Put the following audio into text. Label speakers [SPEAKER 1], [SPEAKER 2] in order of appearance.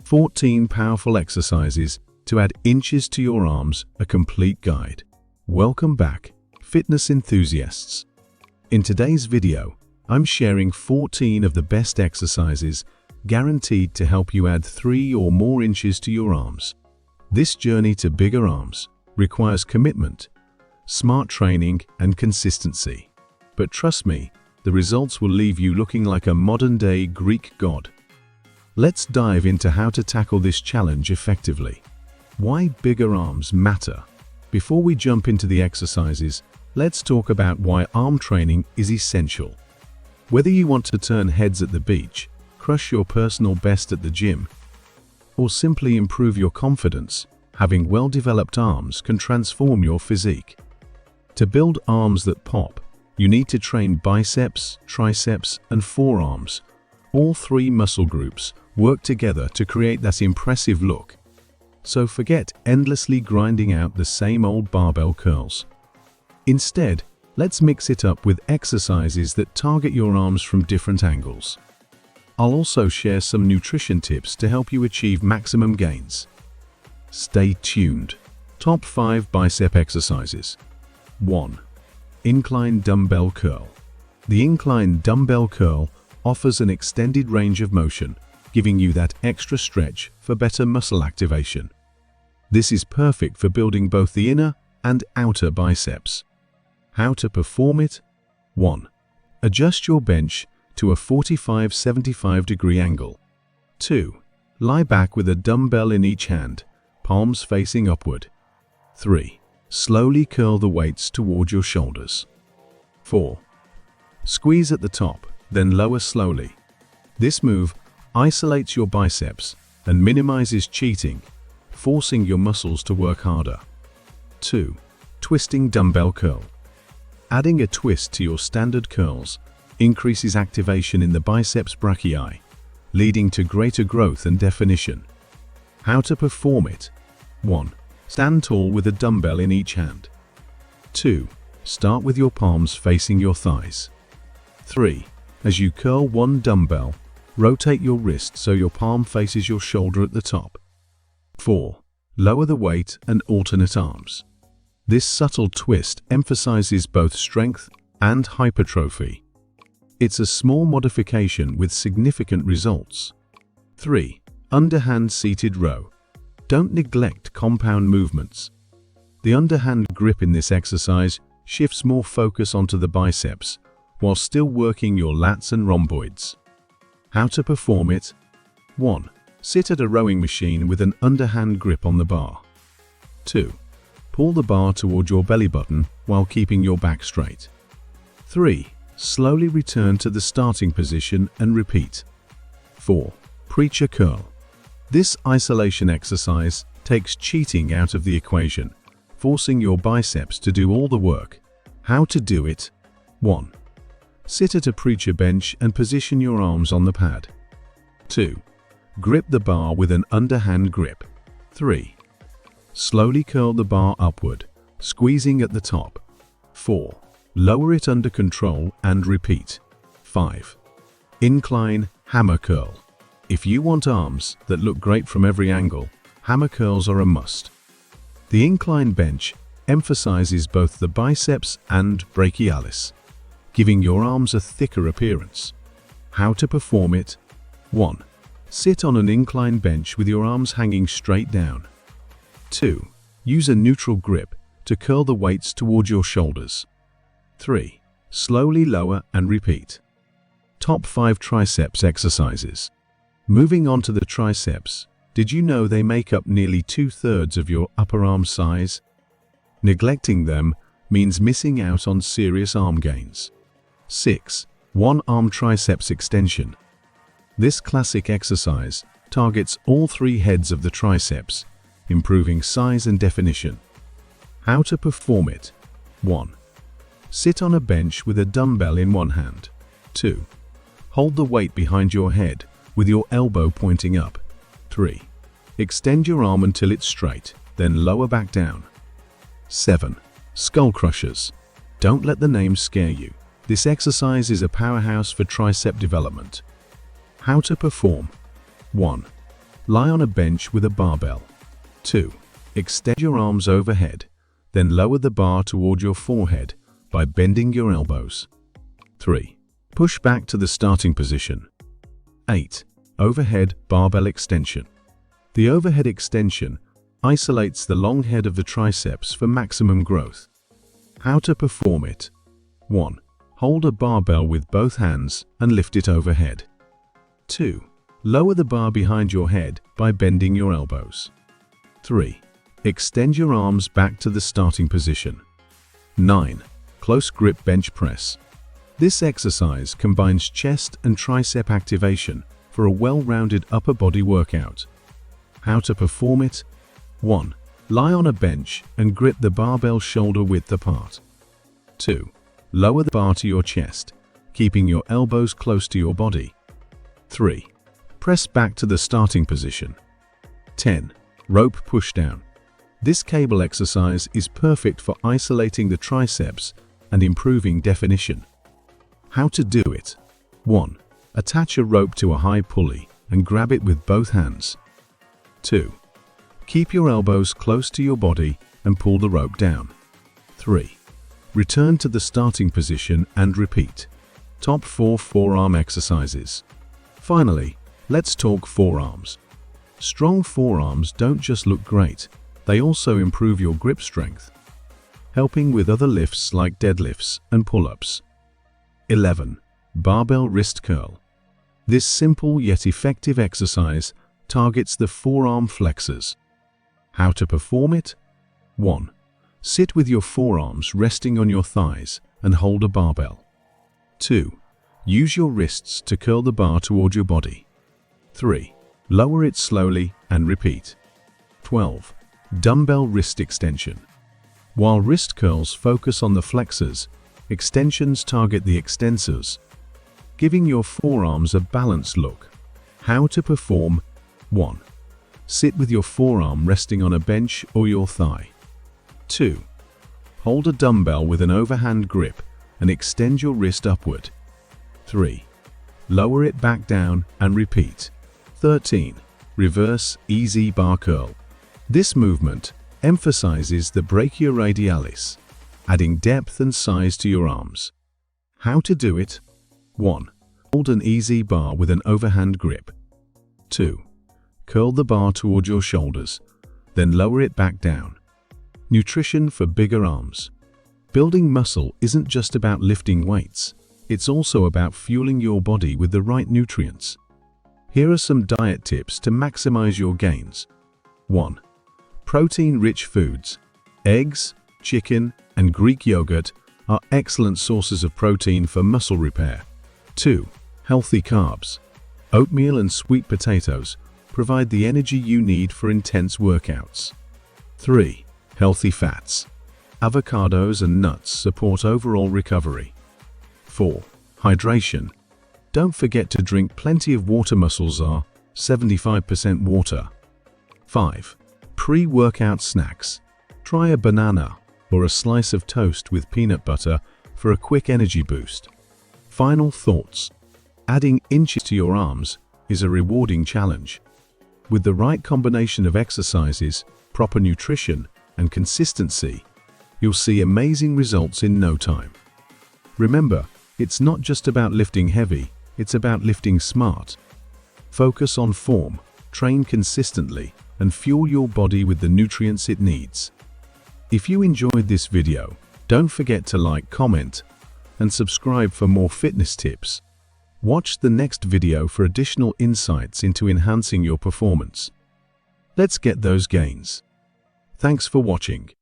[SPEAKER 1] 14 powerful exercises to add inches to your arms, a complete guide. Welcome back, fitness enthusiasts. In today's video, I'm sharing 14 of the best exercises guaranteed to help you add 3 or more inches to your arms. This journey to bigger arms requires commitment, smart training, and consistency. But trust me, the results will leave you looking like a modern-day Greek god. Let's dive into how to tackle this challenge effectively. Why bigger arms matter. Before we jump into the exercises, let's talk about why arm training is essential. Whether you want to turn heads at the beach, crush your personal best at the gym, or simply improve your confidence, having well-developed arms can transform your physique. To build arms that pop, you need to train biceps, triceps, and forearms. All 3 muscle groups work together to create that impressive look. So forget endlessly grinding out the same old barbell curls. Instead, let's mix it up with exercises that target your arms from different angles. I'll also share some nutrition tips to help you achieve maximum gains. Stay tuned. Top 5 bicep exercises. 1. Incline Dumbbell Curl. The Incline Dumbbell Curl offers an extended range of motion, giving you that extra stretch for better muscle activation. This is perfect for building both the inner and outer biceps. How to perform it? 1. Adjust your bench to a 45-75 degree angle. 2. Lie back with a dumbbell in each hand, palms facing upward. 3. Slowly curl the weights toward your shoulders. 4. Squeeze at the top, then lower slowly. This move isolates your biceps and minimizes cheating, forcing your muscles to work harder. 2. Twisting dumbbell curl. Adding a twist to your standard curls increases activation in the biceps brachii, leading to greater growth and definition. How to perform it? 1. Stand tall with a dumbbell in each hand. 2. Start with your palms facing your thighs. 3. As you curl one dumbbell, rotate your wrist so your palm faces your shoulder at the top. 4. Lower the weight and alternate arms. This subtle twist emphasizes both strength and hypertrophy. It's a small modification with significant results. 3. Underhand seated row. Don't neglect compound movements. The underhand grip in this exercise shifts more focus onto the biceps, while still working your lats and rhomboids. How to perform it? 1. Sit at a rowing machine with an underhand grip on the bar. 2. Pull the bar toward your belly button while keeping your back straight. 3. Slowly return to the starting position and repeat. 4. Preacher curl. This isolation exercise takes cheating out of the equation, forcing your biceps to do all the work. How to do it? 1. Sit at a preacher bench and position your arms on the pad. 2. Grip the bar with an underhand grip. 3. Slowly curl the bar upward, squeezing at the top. 4. Lower it under control and repeat. 5. Incline hammer curl. If you want arms that look great from every angle, hammer curls are a must. The incline bench emphasizes both the biceps and brachialis, giving your arms a thicker appearance. How to perform it? 1. Sit on an incline bench with your arms hanging straight down. 2. Use a neutral grip to curl the weights toward your shoulders. 3. Slowly lower and repeat. Top 5 triceps exercises. Moving on to the triceps, did you know they make up nearly 2/3 of your upper arm size? Neglecting them means missing out on serious arm gains. 6. One-arm triceps extension. This classic exercise targets all 3 heads of the triceps, improving size and definition. How to perform it? 1. Sit on a bench with a dumbbell in one hand. 2. Hold the weight behind your head with your elbow pointing up. 3. Extend your arm until it's straight, then lower back down. 7. Skull crushers. Don't let the name scare you. This exercise is a powerhouse for tricep development. How to perform? 1. Lie on a bench with a barbell. 2. Extend your arms overhead, then lower the bar toward your forehead by bending your elbows. 3. Push back to the starting position. 8. Overhead barbell extension. The overhead extension isolates the long head of the triceps for maximum growth. How to perform it? 1. Hold a barbell with both hands and lift it overhead. 2. Lower the bar behind your head by bending your elbows. 3. Extend your arms back to the starting position. 9. Close grip bench press. This exercise combines chest and tricep activation for a well-rounded upper body workout. How to perform it? 1. Lie on a bench and grip the barbell shoulder width apart. 2. Lower the bar to your chest, keeping your elbows close to your body. 3. Press back to the starting position. 10. Rope pushdown. This cable exercise is perfect for isolating the triceps and improving definition. How to do it? 1. Attach a rope to a high pulley and grab it with both hands. 2. Keep your elbows close to your body and pull the rope down. 3. Return to the starting position and repeat. Top 4 forearm exercises. Finally, let's talk forearms. Strong forearms don't just look great, they also improve your grip strength, helping with other lifts like deadlifts and pull-ups. 11. Barbell wrist curl. This simple yet effective exercise targets the forearm flexors. How to perform it? 1. Sit with your forearms resting on your thighs and hold a barbell. 2. Use your wrists to curl the bar toward your body. 3. Lower it slowly and repeat. 12. Dumbbell wrist extension. While wrist curls focus on the flexors, extensions target the extensors, giving your forearms a balanced look. How to perform? 1. Sit with your forearm resting on a bench or your thigh. 2. Hold a dumbbell with an overhand grip and extend your wrist upward. 3. Lower it back down and repeat. 13. Reverse easy bar curl. This movement emphasizes the brachioradialis, adding depth and size to your arms. How to do it? 1. Hold an easy bar with an overhand grip. 2. Curl the bar toward your shoulders, then lower it back down. Nutrition for bigger arms. Building muscle isn't just about lifting weights, it's also about fueling your body with the right nutrients. Here are some diet tips to maximize your gains. 1. Protein-rich foods. Eggs, chicken, and Greek yogurt are excellent sources of protein for muscle repair. 2. Healthy carbs. Oatmeal and sweet potatoes provide the energy you need for intense workouts. 3. Healthy fats. Avocados and nuts support overall recovery. 4. Hydration. Don't forget to drink plenty of water. Muscles are 75% water. 5. Pre-workout snacks. Try a banana or a slice of toast with peanut butter for a quick energy boost. Final thoughts. Adding inches to your arms is a rewarding challenge. With the right combination of exercises, proper nutrition, and consistency, you'll see amazing results in no time. Remember, it's not just about lifting heavy, it's about lifting smart. Focus on form, train consistently, and fuel your body with the nutrients it needs. If you enjoyed this video, don't forget to like, comment, and subscribe for more fitness tips. Watch the next video for additional insights into enhancing your performance. Let's get those gains. Thanks for watching.